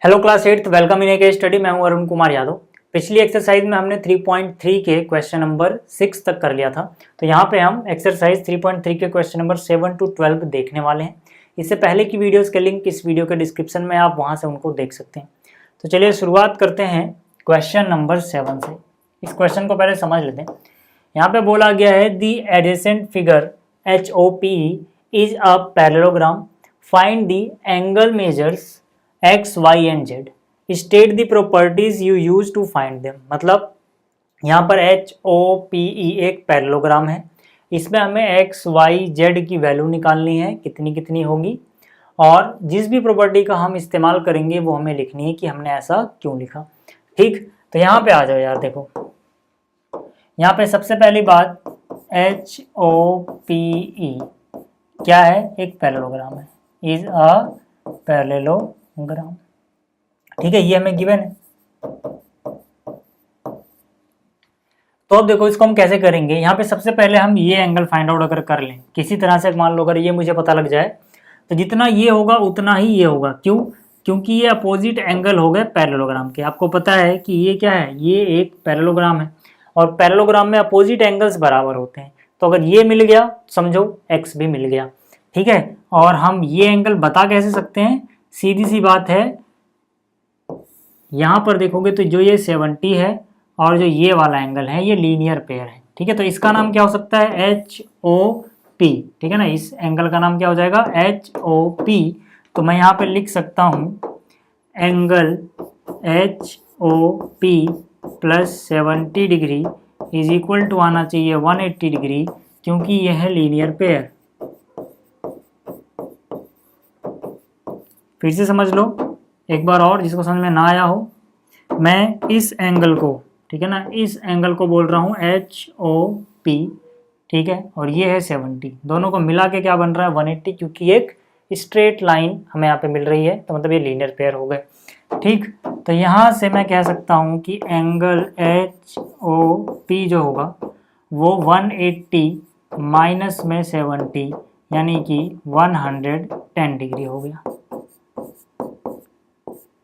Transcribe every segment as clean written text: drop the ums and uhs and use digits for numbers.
Hello class 8th, welcome in A study. मैं हूं अरुण कुमार यादव। पिछली एक्सरसाइज में हमने 3.3 के क्वेश्चन नंबर 6 तक कर लिया था। तो यहाँ पे हम एक्सरसाइज 3.3 के क्वेश्चन नंबर 7 to 12 देखने वाले हैं। इससे पहले की वीडियोस के लिंक इस वीडियो के डिस्क्रिप्शन में, आप वहाँ से उनको देख सकते हैं। तो चलिए शुरुआत करते हैं क्वेश्चन नंबर 7 से। इस क्वेश्चन को पहले समझ लेते हैं। यहाँ पे बोला गया है the adjacent figure HOPE is a parallelogram, find the angle measures X, Y and Z, state the properties you use to find them. मतलब यहाँ पर HOPE एक पैरेललोग्राम है, इसमें हमें X, Y, Z की वैल्यू निकालनी है, कितनी कितनी होगी, और जिस भी प्रॉपर्टी का हम इस्तेमाल करेंगे वो हमें लिखनी है कि हमने ऐसा क्यों लिखा। ठीक, तो यहाँ पे आ जाओ यार। देखो यहाँ पे सबसे पहली बात, HOPE क्या है? एक पैरेललोग्राम है, इज अ पैरेललोग्राम। ठीक है, ये हमें गिवन है। तो अब देखो इसको हम कैसे करेंगे। यहाँ पे सबसे पहले हम ये एंगल फाइंड आउट अगर कर लें किसी तरह से, मान लो अगर ये मुझे पता लग जाए तो जितना ये होगा उतना ही ये होगा। क्यों? क्योंकि ये अपोजिट एंगल हो गए पैरेललोग्राम के। आपको पता है कि ये क्या है, ये एक पैरेललोग्राम है और पैरेललोग्राम में अपोजिट एंगल्स बराबर होते हैं। तो अगर ये मिल गया समझो x भी मिल गया। ठीक है, और हम ये एंगल बता कैसे सकते हैं? सीधी सी बात है, यहाँ पर देखोगे तो जो ये 70 है और जो ये वाला एंगल है ये लीनियर पेयर है। ठीक है, तो इसका नाम क्या हो सकता है? HOP। ठीक है ना, इस एंगल का नाम क्या हो जाएगा? HOP। तो मैं यहाँ पे लिख सकता हूँ angle HOP plus 70 degree is equal to आना चाहिए 180 डिग्री, क्योंकि यह है लीनियर पेयर। फिर से समझ लो एक बार और, जिसको समझ में ना आया हो। मैं इस एंगल को, ठीक है ना, इस एंगल को बोल रहा हूँ HOP। ठीक है, और ये है 70। दोनों को मिला के क्या बन रहा है? 180, क्योंकि एक स्ट्रेट लाइन हमें यहाँ पे मिल रही है, तो मतलब ये लीनियर पेयर हो गए। ठीक, तो यहाँ से मैं कह सकता हूँ कि एंगल HOP जो होगा वो 180 माइनस में 70 यानी कि 110 डिग्री हो गया।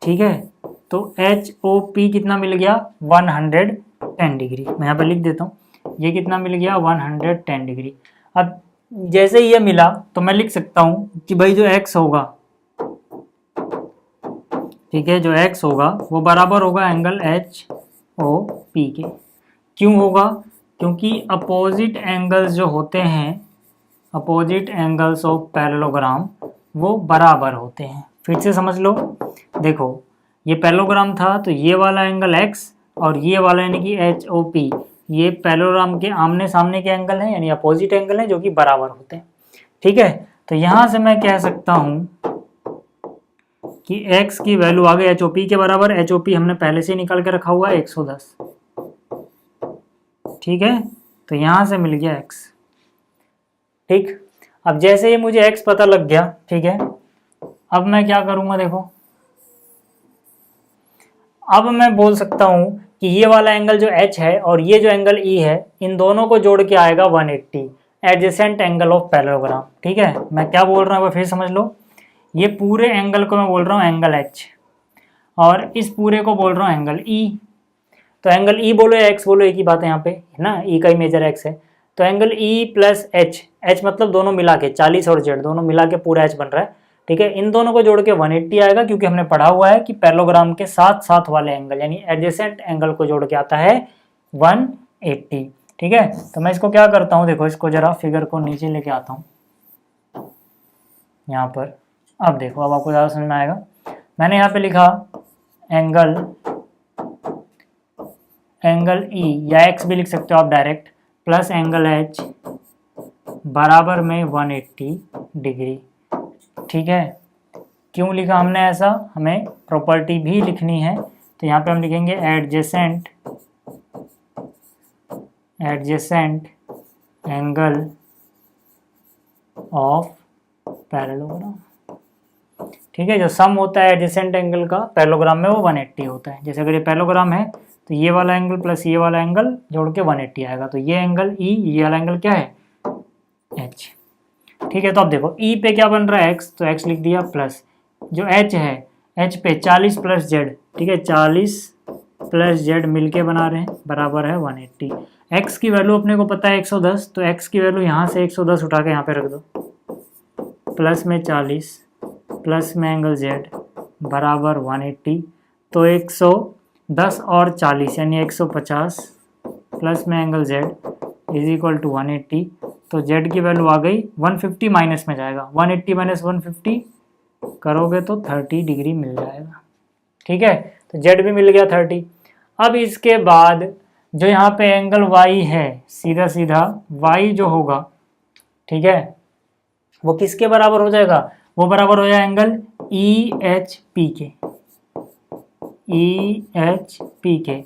ठीक है, तो HOP कितना मिल गया? 110 डिग्री। मैं यहाँ पे लिख देता हूँ, ये कितना मिल गया? 110 डिग्री। अब जैसे ये मिला तो मैं लिख सकता हूँ कि भाई जो x होगा, ठीक है, जो x होगा वो बराबर होगा एंगल HOP के। क्यों होगा? क्योंकि अपोजिट एंगल्स जो होते हैं, अपोजिट एंगल्स ऑफ पैरेललोग्राम वो बराबर होते हैं। फिर से समझ लो, देखो ये पैरेललोग्राम था तो ये वाला एंगल x और ये वाला यानी कि HOP, ये पैरेललोग्राम के आमने सामने के एंगल हैं, यानी अपोजिट एंगल हैं जो कि बराबर होते हैं। ठीक है, तो यहाँ से मैं कह सकता हूँ कि x की वैल्यू आ गई HOP के बराबर। HOP हमने पहले से निकाल के रखा हुआ है 110। ठीक है, तो यहाँ से मिल गया x। ठीक, अब जैसे ही मुझे x पता लग गया, ठीक है, अब मैं क्या करूँगा? देखो अब मैं बोल सकता हूँ कि ये वाला एंगल जो H है और ये जो एंगल E है, इन दोनों को जोड़ के आएगा 180, एडजेसेंट एंगल ऑफ पैरेललोग्राम। ठीक है, मैं क्या बोल रहा हूँ फिर समझ लो। ये पूरे एंगल को मैं बोल रहा हूँ एंगल H, और इस पूरे को बोल रहा हूँ एंगल E। तो एंगल E बोलो या X बोलो, एक ही बात है यहाँ पे, है ना, E का ही मेजर X है। तो एंगल E प्लस H मतलब दोनों मिला के 40 और Z दोनों मिला के पूरा H बन रहा है। ठीक है, इन दोनों को जोड़ के 180 आएगा, क्योंकि हमने पढ़ा हुआ है कि पैरेललोग्राम के साथ साथ वाले एंगल यानी एडजेसेंट एंगल को जोड़ के आता है 180। ठीक है, तो मैं इसको क्या करता हूँ, देखो इसको जरा फिगर को नीचे लेके आता हूँ यहाँ पर। अब देखो, अब आपको ज़्यादा समझ में आएगा। मैंने यहाँ पे लिखा एंगल E या X भी लिख सकते हो आप डायरेक्ट, प्लस एंगल H बराबर में 180 डिग्री। ठीक है, क्यों लिखा हमने ऐसा? हमें प्रॉपर्टी भी लिखनी है, तो यहाँ पे हम लिखेंगे एडजेसेंट एंगल ऑफ पैरेललोग्राम। ठीक है, जो सम होता है एडजेसेंट एंगल का पैरेललोग्राम में वो 180 होता है। जैसे अगर ये पैरेललोग्राम है तो ये वाला एंगल प्लस ये वाला एंगल जोड़ के 180 आएगा। तो ये एंगल E, ये वाला एंगल क्या है? H। ठीक है, तो अब देखो E पे क्या बन रहा है? X, तो X लिख दिया, प्लस जो H है एच पे 40 प्लस जेड, ठीक है 40 प्लस जेड मिलके बना रहे हैं, बराबर है 180। एक्स की वैल्यू अपने को पता है 110, तो एक्स की वैल्यू यहाँ से 110 उठा के यहाँ पे रख दो, प्लस में 40 प्लस में एंगल जेड बराबर 180, तो 110 और 40 यानी 150 प्लस में angle Z is equal to 180, तो जेड की वैल्यू आ गई 150, माइनस में जाएगा 180 माइनस 150 करोगे तो 30 डिग्री मिल जाएगा, ठीक है। तो जेड भी मिल गया 30। अब इसके बाद जो यहाँ पे एंगल वाई है, सीधा सीधा वाई जो होगा, ठीक है, वो किसके बराबर हो जाएगा, वो बराबर हो जाएगा एंगल ई एच पी के, ई एच पी के।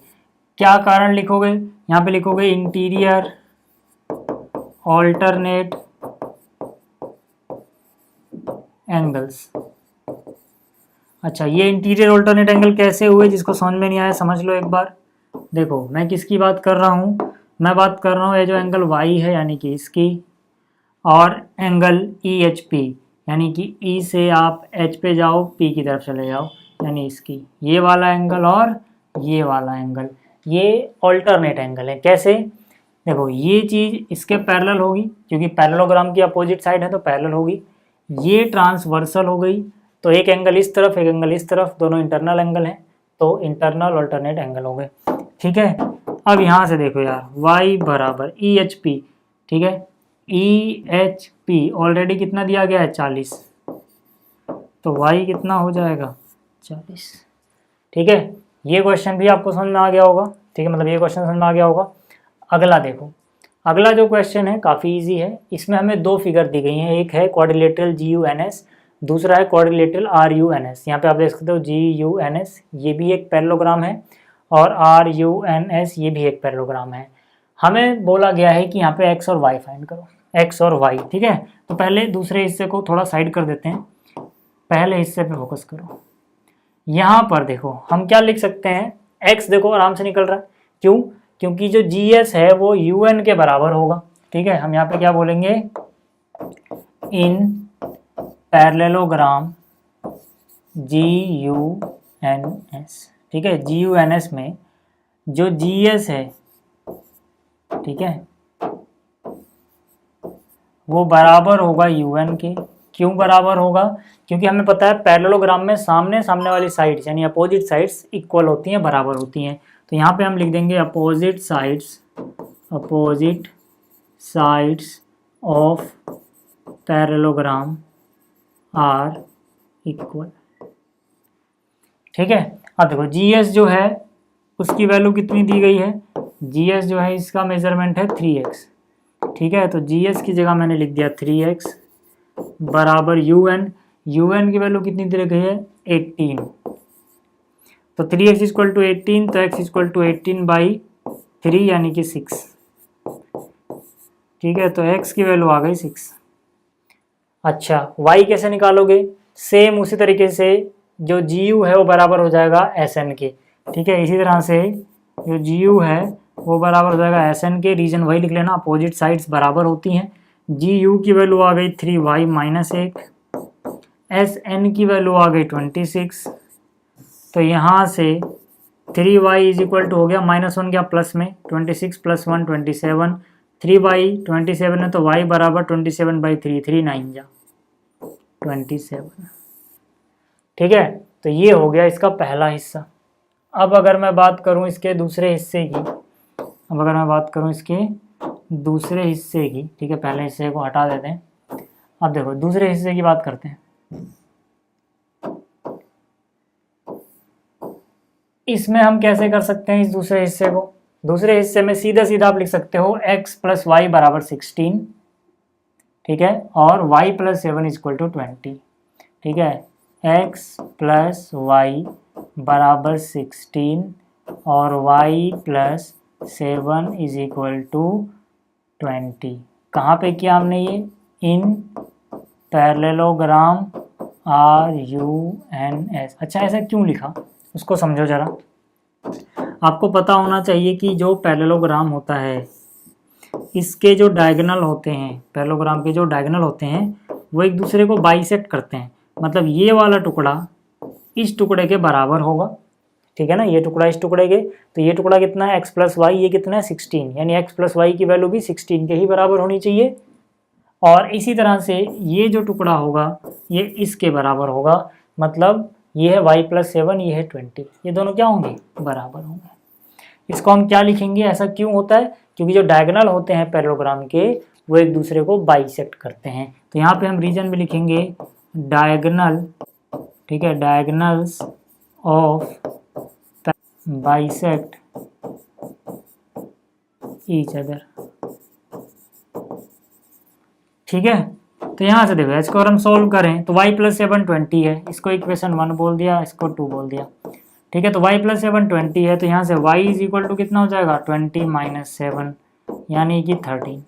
क्या कारण लिखोगे, यहाँ पे लिखोगे इंटीरियर ऑल्टरनेट एंगल्स। अच्छा, ये इंटीरियर ऑल्टरनेट एंगल कैसे हुए, जिसको समझ में नहीं आया समझ लो एक बार। देखो मैं किसकी बात कर रहा हूँ, मैं बात कर रहा हूँ ये जो एंगल वाई है यानी कि इसकी, और एंगल ई एच पी यानी कि ई से आप एच पे जाओ पी की तरफ चले जाओ यानी इसकी, ये वाला एंगल और ये वाला एंगल, ये ऑल्टरनेट एंगल है। कैसे, देखो ये चीज़ इसके पैरेलल होगी क्योंकि पैरेललोग्राम की अपोजिट साइड है तो पैरेलल होगी, ये ट्रांसवर्सल हो गई, तो एक एंगल इस तरफ एक एंगल इस तरफ, दोनों इंटरनल एंगल हैं तो इंटरनल ऑल्टरनेट एंगल हो गए, ठीक है। अब यहाँ से देखो यार y बराबर ई एच पी, ठीक है, ई एच पी ऑलरेडी कितना दिया गया है 40, तो y कितना हो जाएगा 40, ठीक है। ये क्वेश्चन भी आपको समझ में आ गया होगा, ठीक है, मतलब ये क्वेश्चन समझ में आ गया होगा। अगला देखो, अगला जो क्वेश्चन है काफ़ी इजी है, इसमें हमें दो फिगर दी गई हैं, एक है क्वाड्रिलेटरल GUNS, दूसरा है क्वाड्रिलेटरल RUNS। यहाँ पे आप देख सकते हो GUNS ये भी एक पैरेललोग्राम है और RUNS ये भी एक पैरेललोग्राम है। हमें बोला गया है कि यहाँ पे x और y फाइंड करो, x और y, ठीक है। तो पहले दूसरे हिस्से को थोड़ा साइड कर देते हैं, पहले हिस्से पे फोकस करो। यहाँ पर देखो हम क्या लिख सकते हैं, x देखो आराम से निकल रहा है, क्यों, क्योंकि जो GS है वो UN के बराबर होगा, ठीक है। हम यहाँ पे क्या बोलेंगे, इन पैरेललोग्राम GUNS, ठीक है, GUNS में जो GS है, ठीक है, वो बराबर होगा UN के। क्यों बराबर होगा, क्योंकि हमें पता है पैरेललोग्राम में सामने सामने वाली साइड्स यानी अपोजिट साइड्स इक्वल होती हैं, बराबर होती हैं, तो यहाँ पे हम लिख देंगे opposite sides of parallelogram are equal, ठीक है। अब देखो GS जो है उसकी वैल्यू कितनी दी गई है, GS जो है इसका मेजरमेंट है 3x, ठीक है, तो GS की जगह मैंने लिख दिया 3x बराबर UN की वैल्यू कितनी दी गई है 18, तो 3x इक्वल टू 18, तो x इक्वल टू 18/3 यानी कि 6, ठीक है, तो x की वैल्यू आ गई 6। अच्छा y कैसे निकालोगे, सेम उसी तरीके से जो GU है वो बराबर हो जाएगा SN के, ठीक है, इसी तरह से जो GU है वो बराबर हो जाएगा SN के, रीजन वही लिख लेना, अपोजिट साइड्स बराबर होती हैं। GU की वैल्यू आ गई 3y माइनस 1, SN की वैल्यू आ गई 26, तो यहाँ से 3y इज इक्वल टू हो गया -1 गया प्लस में 26 + 1 27, 3y 27 है तो y बराबर 27/3, 3 9 जा 27, ठीक है। तो ये हो गया इसका पहला हिस्सा। अब अगर मैं बात करूं इसके दूसरे हिस्से की, ठीक है, पहले हिस्से को हटा देते हैं। अब देखो दूसरे हिस्से की बात करते हैं। इसमें हम कैसे कर सकते हैं इस दूसरे हिस्से को, दूसरे हिस्से में सीधा सीधा आप लिख सकते हो x + y बराबर 16, ठीक है, और y + 7 = 20, ठीक है, x + y बराबर 16 और y + 7 = 20। कहाँ पे किया हमने ये, इन पैरेललोग्राम RUNS। अच्छा ऐसा क्यों लिखा उसको समझो जरा। आपको पता होना चाहिए कि जो पैरेललोग्राम होता है इसके जो डायगोनल होते हैं, पैरेललोग्राम के जो डायगोनल होते हैं वो एक दूसरे को बाइसेक्ट करते हैं, मतलब ये वाला टुकड़ा इस टुकड़े के बराबर होगा, ठीक है ना, ये टुकड़ा इस टुकड़े के, तो ये टुकड़ा कितना है x प्लस वाई, ये कितना है 16, यानी x प्लस वाई की वैल्यू भी 16 के ही बराबर होनी चाहिए। और इसी तरह से ये जो टुकड़ा होगा ये इसके बराबर होगा, मतलब ये है y प्लस 7, ये है 20, ये दोनों क्या होंगे, बराबर होंगे। इसको हम क्या लिखेंगे, ऐसा क्यों होता है, क्योंकि जो डायगोनल होते हैं पैरेललोग्राम के वो एक दूसरे को बाइसेक्ट करते हैं। तो यहाँ पे हम रीजन में लिखेंगे डायगोनल, ठीक है, diagonals of bisect each other, ठीक है। तो यहाँ से देखो इसको अगर हम सोल्व करें तो y प्लस 7 20 है, इसको इक्वेशन 1 बोल दिया, इसको 2 बोल दिया, ठीक है। तो y प्लस 7 20 है, तो यहाँ से y इज इक्वल टू कितना हो जाएगा 20 माइनस 7 यानी कि 13,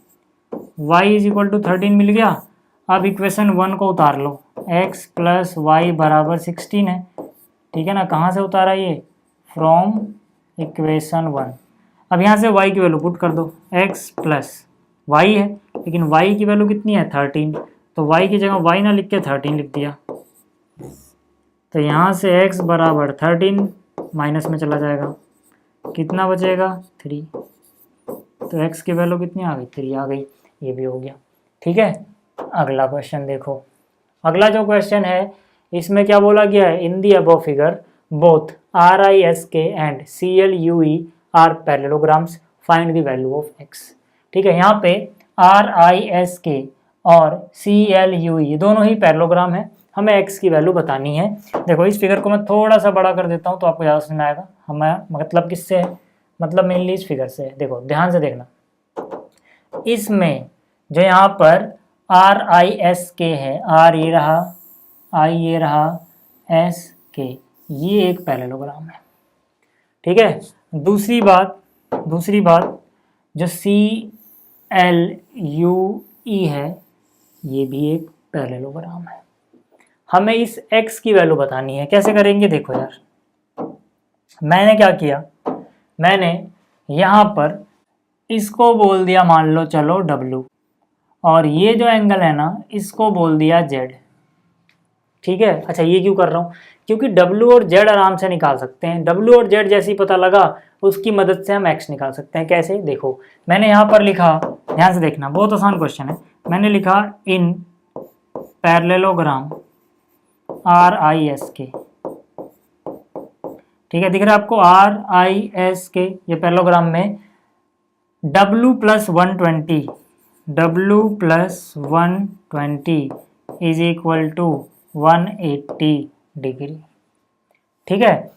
y इज इक्वल टू 13 मिल गया। अब इक्वेशन 1 को उतार लो, x प्लस वाई बराबर 16 है, ठीक है ना, कहाँ से उतारा ये, फ्रॉम इक्वेशन 1। अब यहाँ से y की वैल्यू पुट कर दो, x प्लस y है, लेकिन y की वैल्यू कितनी है 13, तो y की जगह y ना लिख के 13 लिख दिया, तो यहाँ से x बराबर 13 माइनस में चला जाएगा, कितना बचेगा 3, तो x की वैल्यू कितनी आ गई 3 आ गई, ये भी हो गया, ठीक है। अगला क्वेश्चन देखो, अगला जो क्वेश्चन है इसमें क्या बोला गया है, in the above figure both RISK and CLUE are parallelograms, find the value of x, ठीक है। यहाँ पे RISK और CLUE दोनों ही पैरेललोग्राम है, हमें x की वैल्यू बतानी है। देखो इस फिगर को मैं थोड़ा सा बड़ा कर देता हूँ तो आपको ज़्यादा समझ में आएगा, हमें मतलब किससे है, मतलब मेनली इस फिगर से है। देखो ध्यान से देखना, इसमें जो यहाँ पर RISK है, R ये रहा, I ये रहा, SK ये एक पैरेललोग्राम है, ठीक है। दूसरी बात जो CLUE है ये भी एक पैरेललोग्राम है। हमें इस x की वैल्यू बतानी है, कैसे करेंगे, देखो यार मैंने क्या किया, मैंने यहाँ पर इसको बोल दिया मान लो चलो W, और ये जो एंगल है ना इसको बोल दिया Z, ठीक है। अच्छा ये क्यों कर रहा हूँ, क्योंकि W और Z आराम से निकाल सकते हैं, W और Z जैसे ही पता लगा उसकी मदद से हम x निकाल सकते हैं। कैसे, देखो मैंने यहाँ पर लिखा, ध्यान से देखना बहुत आसान क्वेश्चन है, मैंने लिखा इन पैरेललोग्राम RISK, ठीक है, दिख रहा है आपको RISK, ये पैरेललोग्राम में W plus 120 is equal to 180 degree, ठीक है।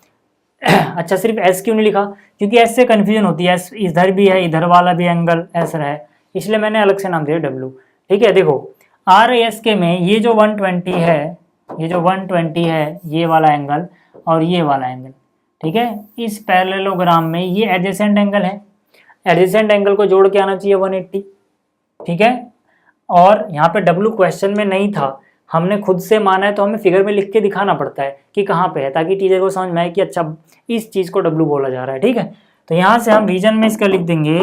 अच्छा सिर्फ S क्यों नहीं लिखा, क्योंकि S से कन्फ्यूजन होती है, S इधर भी है इधर वाला भी एंगल S है, इसलिए मैंने अलग से नाम दिया W, ठीक है। देखो RISK में ये जो 120 है, ये जो 120 है ये वाला एंगल और ये वाला एंगल, ठीक है, इस पैरेललोग्राम में ये एडजेसेंट एंगल है, एडजेसेंट एंगल को जोड़ के आना चाहिए 180, ठीक है। और यहाँ पे W क्वेश्चन में नहीं था, हमने खुद से माना है, तो हमें फिगर में लिख के दिखाना पड़ता है कि कहाँ पे है, ताकि टीचर को समझ में आए कि अच्छा इस चीज़ को W बोला जा रहा है, ठीक है। तो यहाँ से हम रीजन में इसका लिख देंगे,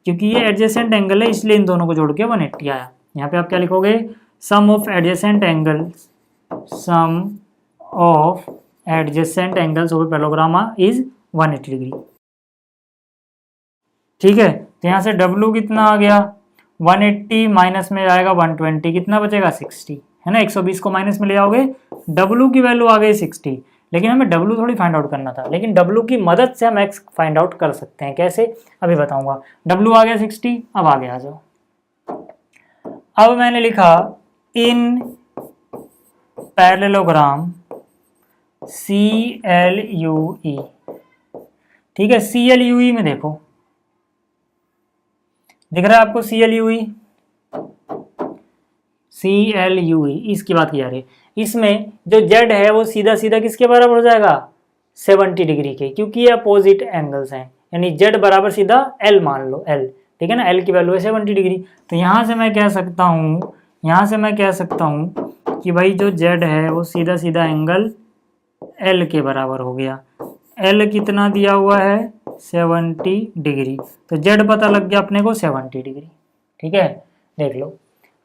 क्योंकि ये एडजेसेंट एंगल है इसलिए इन दोनों को जोड़ के 180 आया। यहाँ पे आप क्या लिखोगे, sum of adjacent angles of parallelogram is 180 degree, ठीक है। तो यहाँ से W कितना आ गया 180 माइनस में जाएगा 120, कितना बचेगा 60, है ना, 120 को माइनस में ले जाओगे, W की वैल्यू आ गई 60, लेकिन हमें W थोड़ी फाइंड आउट करना था, लेकिन W की मदद से हम x फाइंड आउट कर सकते हैं। कैसे, अभी बताऊंगा। W आ गया 60, अब आगे आ जाओ। अब मैंने लिखा इन पैरेललोग्राम CLUE, ठीक है। CLUE में देखो दिख रहा है आपको CLUE, इसकी बात की जा रही है। इसमें जो Z है वो सीधा सीधा किसके बराबर हो जाएगा 70 डिग्री के, क्योंकि ये अपोजिट एंगल्स हैं, यानी Z बराबर सीधा L मान लो, L, ठीक है ना, L की वैल्यू है 70 डिग्री। तो यहाँ से मैं कह सकता हूँ कि भाई जो Z है वो सीधा सीधा एंगल L के बराबर हो गया। L कितना दिया हुआ है 70 डिग्री, तो Z पता लग गया अपने को 70 डिग्री, ठीक है। देख लो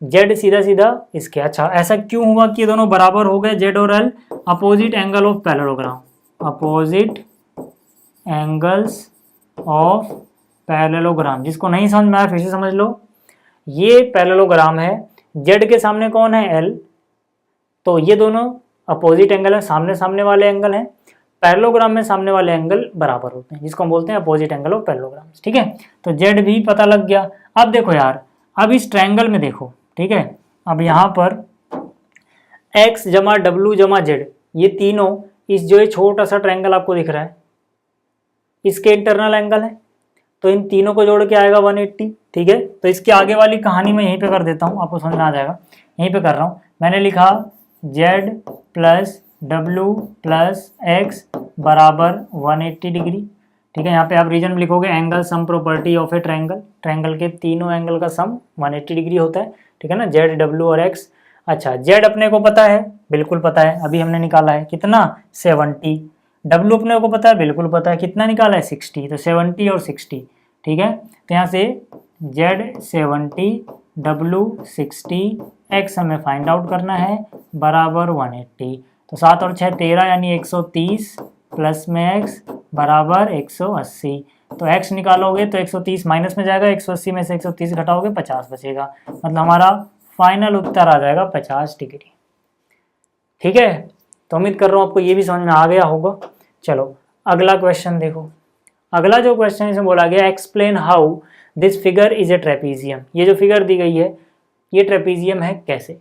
जेड सीधा सीधा इसके। अच्छा, ऐसा क्यों हुआ कि ये दोनों बराबर हो गए जेड और L? Opposite angle of parallelogram, opposite angles of parallelogram. जिसको नहीं समझ में आया फिर से समझ लो। ये पैरेललोग्राम है, जेड के सामने कौन है? एल, तो ये दोनों अपोजिट एंगल है, सामने सामने वाले एंगल हैं। पैरेललोग्राम में सामने वाले एंगल बराबर होते हैं, जिसको हम बोलते हैं अपोजिट एंगल ऑफ पैरेललोग्राम। ठीक है, तो जेड भी पता लग गया। अब देखो यार, अब इस ट्रायंगल में देखो, ठीक है, अब यहाँ पर x जमा डब्ल्यू जमा जेड, ये तीनों, इस जो ये छोटा सा ट्रायंगल आपको दिख रहा है, इसके इंटरनल एंगल है, तो इन तीनों को जोड़ के आएगा 180। ठीक है, तो इसकी आगे वाली कहानी मैं यहीं पे कर देता हूँ, आपको समझ में आ जाएगा। यहीं पे कर रहा हूँ, मैंने लिखा z plus W plus x बराबर 180 डिग्री। ठीक है, यहाँ पे आप रीजन में लिखोगे angle sum property of A triangle, triangle के तीनों एंगल का सम 180 डिग्री होता है। ठीक है ना, जेड डब्ल्यू और एक्स। अच्छा, जेड अपने को पता है, बिल्कुल पता है, अभी हमने निकाला है कितना? 70। डब्ल्यू अपने को पता है, बिल्कुल पता है, कितना निकाला है? 60। तो 70 और 60। ठीक है, तो यहाँ से जेड 70, डब्ल्यू 60, एक्स हमें फाइंड आउट करना है बराबर 180। तो 7 और 6 13 यानी 130 प्लस में एक्स बराबर 180। तो एक्स निकालोगे तो 130 माइनस में जाएगा, 180 में से 130 घटाओगे 50 बचेगा, मतलब हमारा फाइनल उत्तर आ जाएगा 50 डिग्री। ठीक है, तो उम्मीद कर रहा हूँ आपको ये भी समझ में आ गया होगा। चलो अगला क्वेश्चन देखो। अगला जो क्वेश्चन इसमें बोला गया, explain how this figure is a trapezium. ये जो फिगर दी गई है ये ट्रेपीजियम है कैसे?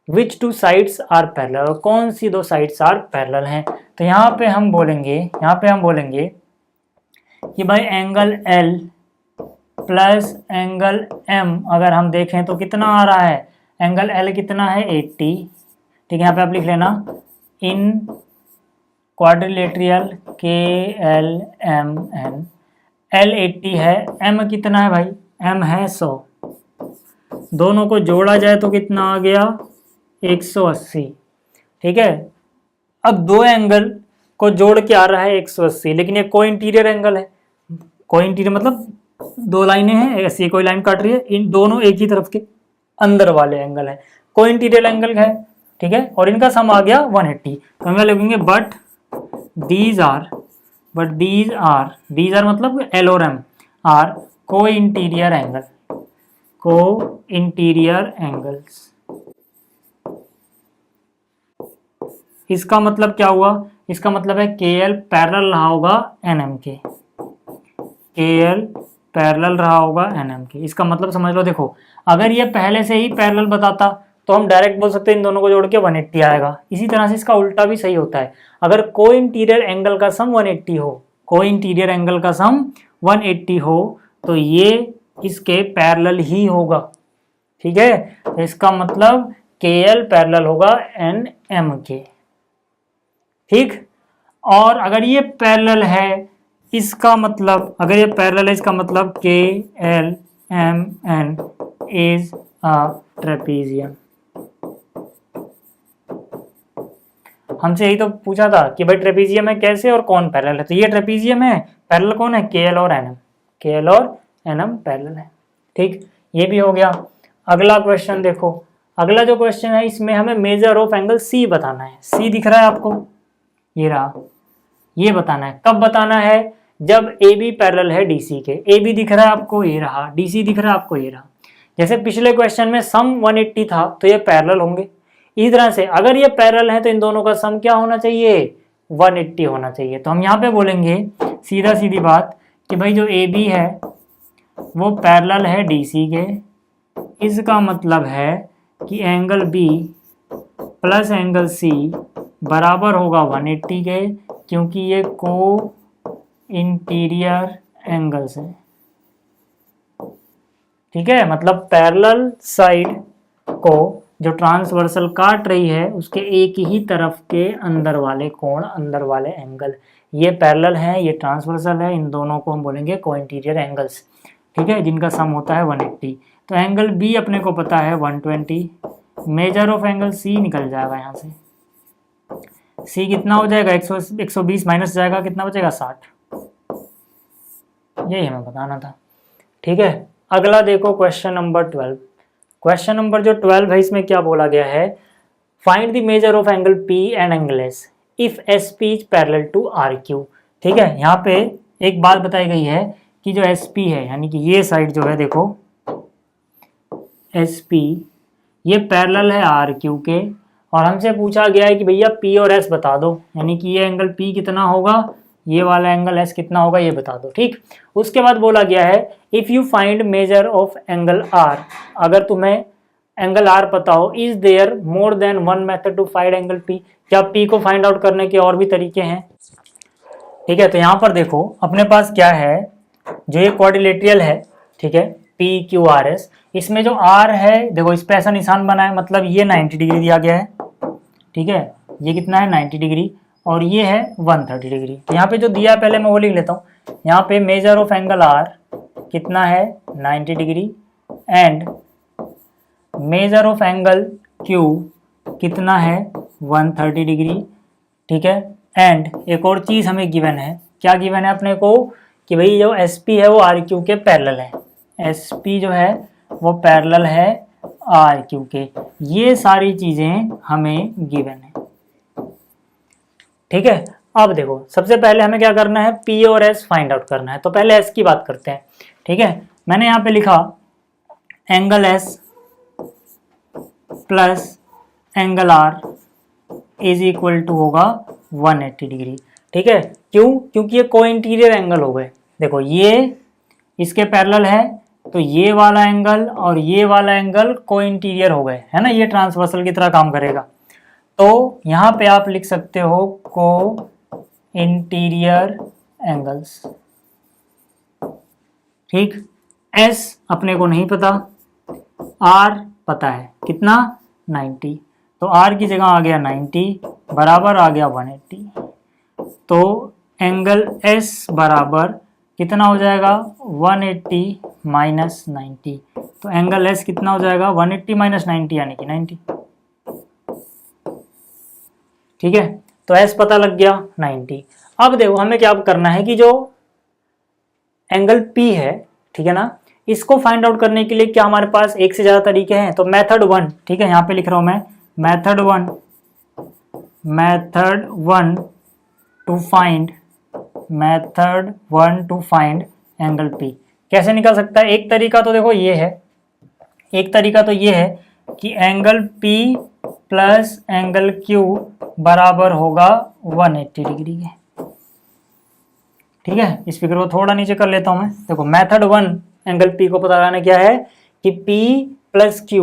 विच टू साइड्स आर पैरेलल, और कौन सी दो साइड्स आर पैरेलल हैं? तो यहाँ पे हम बोलेंगे कि भाई angle L plus angle M अगर हम देखें तो कितना आ रहा है? एंगल L कितना है? 80। ठीक है, यहाँ पे आप लिख लेना इन क्वाड्रिलेटरल KLMN, L 80 है, M कितना है भाई? M है 100। दोनों को जोड़ा जाए तो कितना आ गया? 180। ठीक है, अब दो एंगल को जोड़ के आ रहा है 180, लेकिन ये को इंटीरियर एंगल है। को इंटीरियर मतलब दो लाइनें हैं, ऐसी कोई लाइन काट रही है, इन दोनों एक ही तरफ के अंदर वाले एंगल है, को इंटीरियर एंगल है। ठीक है, और इनका सम आ गया 180। तो हम लिखेंगे बट दीज आर मतलब L और M आर को इंटीरियर एंगल्स। इसका मतलब क्या हुआ? इसका मतलब है KL पैरेलल रहा होगा NM के, KL पैरेलल रहा होगा NM के। इसका मतलब समझ लो, देखो अगर ये पहले से ही पैरेलल बताता तो हम डायरेक्ट बोल सकते हैं इन दोनों को जोड़ के 180 आएगा। इसी तरह से इसका उल्टा भी सही होता है, अगर को इंटीरियर एंगल का सम 180 हो, को इंटीरियर एंगल का सम 180 हो तो ये इसके पैरेलल ही होगा। ठीक है, तो इसका मतलब KL पैरेलल होगा NM के। ठीक, और अगर ये पैरेलल है, इसका मतलब अगर ये पैरेलल है, इसका मतलब KLMN इज अ ट्रेपीजियम। हमसे यही तो पूछा था कि भाई ट्रेपीजियम है कैसे और कौन पैरेलल है, तो ये ट्रेपीजियम है, पैरेलल कौन है? KL और NM, KL और NM पैरेलल है। ठीक, ये भी हो गया। अगला क्वेश्चन देखो, अगला जो क्वेश्चन है इसमें हमें मेजर ऑफ एंगल C बताना है। C दिख रहा है आपको, ये रहा, ये बताना है। कब बताना है? जब AB पैरेलल है DC के। AB दिख रहा है आपको, ये रहा, DC दिख रहा है आपको, ये रहा। जैसे पिछले क्वेश्चन में सम 180 था तो ये पैरेलल होंगे, इसी तरह से अगर ये पैरेलल है तो इन दोनों का सम क्या होना चाहिए? 180 होना चाहिए। तो हम यहाँ पे बोलेंगे सीधा सीधी बात कि भाई जो AB है वो पैरेलल है DC के, इसका मतलब है कि angle B plus angle C बराबर होगा 180 के, क्योंकि ये को इंटीरियर एंगल्स है। ठीक है, मतलब पैरेलल साइड को जो ट्रांसवर्सल काट रही है उसके एक ही तरफ के अंदर वाले कोण, अंदर वाले एंगल, ये पैरेलल है, ये ट्रांसवर्सल है, इन दोनों को हम बोलेंगे को इंटीरियर एंगल्स। ठीक है, जिनका सम होता है 180। तो एंगल B अपने को पता है 120, मेजर ऑफ एंगल C निकल जाएगा यहाँ से। C कितना हो जाएगा? 120 माइनस जाएगा, कितना बचेगा? 60। यही हमें बताना था। ठीक है, अगला देखो क्वेश्चन नंबर 12। क्वेश्चन नंबर जो 12 है इसमें क्या बोला गया है, find the measure of angle P and angle S if SP is parallel to RQ। ठीक है, यहाँ पे एक बात बताई गई है कि जो SP है यानी कि ये साइड जो है देखो SP ये पैरेलल है RQ के, और हमसे पूछा गया है कि भैया P और S बता दो, यानी कि ये एंगल P कितना होगा, ये वाला एंगल S कितना होगा, ये बता दो। ठीक, उसके बाद बोला गया है if you find measure of angle R, अगर तुम्हें एंगल R पता हो, is there more than one method to find angle P, क्या P को फाइंड आउट करने के और भी तरीके हैं। ठीक है, तो यहाँ पर देखो अपने पास क्या है, जो ये क्वाड्रिलेटरल है, ठीक है, PQRS, इसमें जो R है देखो इस पे ऐसा निशान बना है, मतलब ये 90 डिग्री दिया गया है। ठीक है, ये कितना है 90 डिग्री और ये है 130 डिग्री। तो यहाँ पे जो दिया है पहले मैं वो लिख लेता हूँ। यहाँ पे मेजर ऑफ एंगल R कितना है 90 degree and major of angle Q कितना है 130 डिग्री। ठीक है, एंड एक और चीज़ हमें गिवन है, क्या गिवन है अपने को कि भाई जो SP है वो RQ के पैरेलल है, SP जो है वो पैरेलल है RQ के। ये सारी चीज़ें हमें गिवन है। ठीक है, अब देखो सबसे पहले हमें क्या करना है, P और S फाइंड आउट करना है। तो पहले S की बात करते हैं। ठीक है, मैंने यहाँ पे लिखा angle S plus angle R is equal to होगा 180 डिग्री। ठीक है, क्यों, क्योंकि ये को इंटीरियर एंगल हो गए। देखो ये इसके पैरेलल है तो ये वाला एंगल और ये वाला एंगल को इंटीरियर हो गए, है ना, ये ट्रांसवर्सल की तरह काम करेगा। तो यहाँ पे आप लिख सकते हो को इंटीरियर एंगल्स। ठीक, S अपने को नहीं पता, R पता है कितना 90, तो R की जगह आ गया 90 बराबर आ गया 180। तो एंगल S बराबर कितना हो जाएगा 180 माइनस 90। तो एंगल S कितना हो जाएगा 180 माइनस 90 यानी कि 90। ठीक है, तो S पता लग गया 90। अब देखो हमें क्या करना है कि जो एंगल P है, ठीक है ना, इसको फाइंड आउट करने के लिए क्या हमारे पास एक से ज़्यादा तरीके हैं। तो मेथड 1, ठीक है, यहाँ पे लिख रहा हूँ मैं method 1 to find angle P। कैसे निकल सकता है, एक तरीका तो देखो ये है, एक तरीका तो ये है कि angle P plus angle Q बराबर होगा 180 डिग्री के। ठीक है, इस फिगर को थोड़ा नीचे कर लेता हूं मैं। देखो मेथड 1 एंगल P को पता लगाना क्या है कि P प्लस Q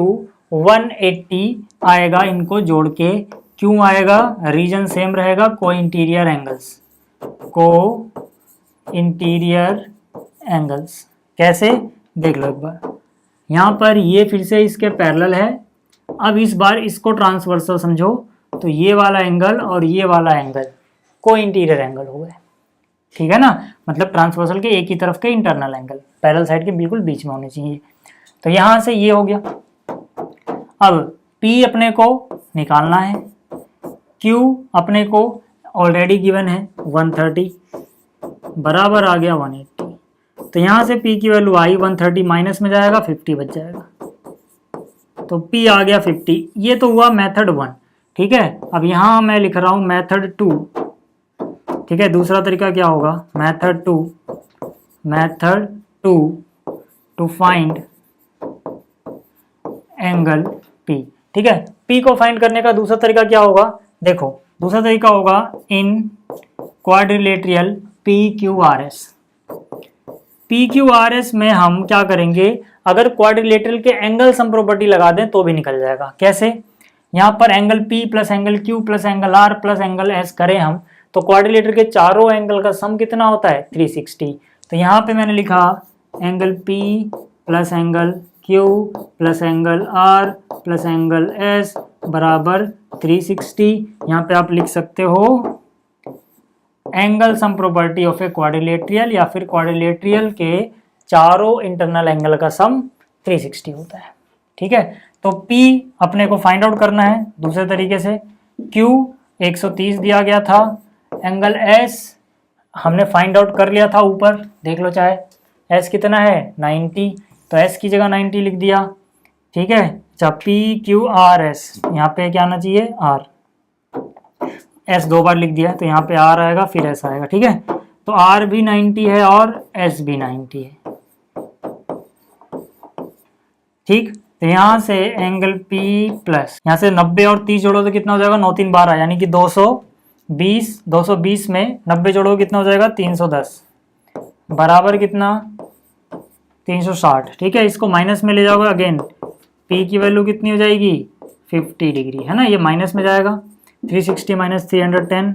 180 आएगा, इनको जोड़ के क्यों आएगा, रीजन सेम रहेगा, को इंटीरियर एंगल्स, को इंटीरियर एंगल्स। कैसे देख लो एक बार, यहाँ पर ये फिर से इसके पैरेलल है, अब इस बार इसको ट्रांसवर्सल समझो, तो ये वाला एंगल और ये वाला एंगल को इंटीरियर एंगल हो गए। ठीक है ना, मतलब ट्रांसवर्सल के एक ही तरफ के इंटरनल एंगल पैरेलल साइड के बिल्कुल बीच में होने चाहिए। तो यहाँ से ये हो गया। अब P अपने को निकालना है, Q अपने को ऑलरेडी गिवन है 130 बराबर आ गया 180। तो यहाँ से P की वैल्यू आई 130 माइनस में जाएगा 50 बच जाएगा, तो P आ गया 50। ये तो हुआ मेथड 1। ठीक है, अब यहाँ मैं लिख रहा हूँ मेथड 2। ठीक है, दूसरा तरीका क्या होगा, method 2 to find angle P। ठीक है, P को फाइंड करने का दूसरा तरीका क्या होगा, देखो दूसरा तरीका होगा इन क्वाड्रिलेटरल PQRS। PQRS में हम क्या करेंगे, अगर क्वाड्रिलेटरल के एंगल सम प्रॉपर्टी लगा दें तो भी निकल जाएगा। कैसे, यहाँ पर angle P plus angle Q plus angle R plus angle S करें हम, तो क्वाड्रिलेटर के चारों एंगल का सम कितना होता है 360। तो यहाँ पे मैंने लिखा angle P plus angle Q plus angle R plus angle S बराबर 360। यहाँ पे आप लिख सकते हो angle sum property of a quadrilateral, या फिर क्वाड्रिलेटरल के चारों इंटरनल एंगल का सम 360 होता है। ठीक है, तो P अपने को फाइंड आउट करना है दूसरे तरीके से, Q 130 दिया गया था, एंगल S हमने फाइंड आउट कर लिया था, ऊपर देख लो चाहे, S कितना है 90, तो S की जगह 90 लिख दिया। ठीक है। अच्छा PQRS, यहाँ पे क्या आना चाहिए R, S 2 बार लिख दिया तो यहाँ पे R आएगा फिर S आएगा, ठीक है। तो R भी 90 है और S भी 90 है, ठीक। तो यहाँ से एंगल P प्लस यहाँ से 90 और 30 जोड़ो तो कितना हो जाएगा, 9 3 12 यानी कि 220, 220 में 90 जोड़ो कितना हो जाएगा 310 बराबर कितना 360, ठीक है। इसको माइनस में ले जाओगे अगेन P की वैल्यू कितनी हो जाएगी 50 डिग्री, है ना, ये माइनस में जाएगा 360 माइनस 310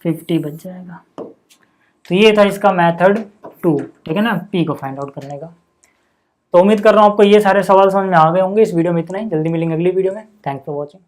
50 बच जाएगा। तो ये था इसका मेथड 2, ठीक है ना, P को फाइंड आउट करने का। तो उम्मीद कर रहा हूँ आपको ये सारे सवाल समझ में आ गए होंगे। इस वीडियो में इतना ही, जल्दी मिलेंगे अगली वीडियो में। Thanks for watching.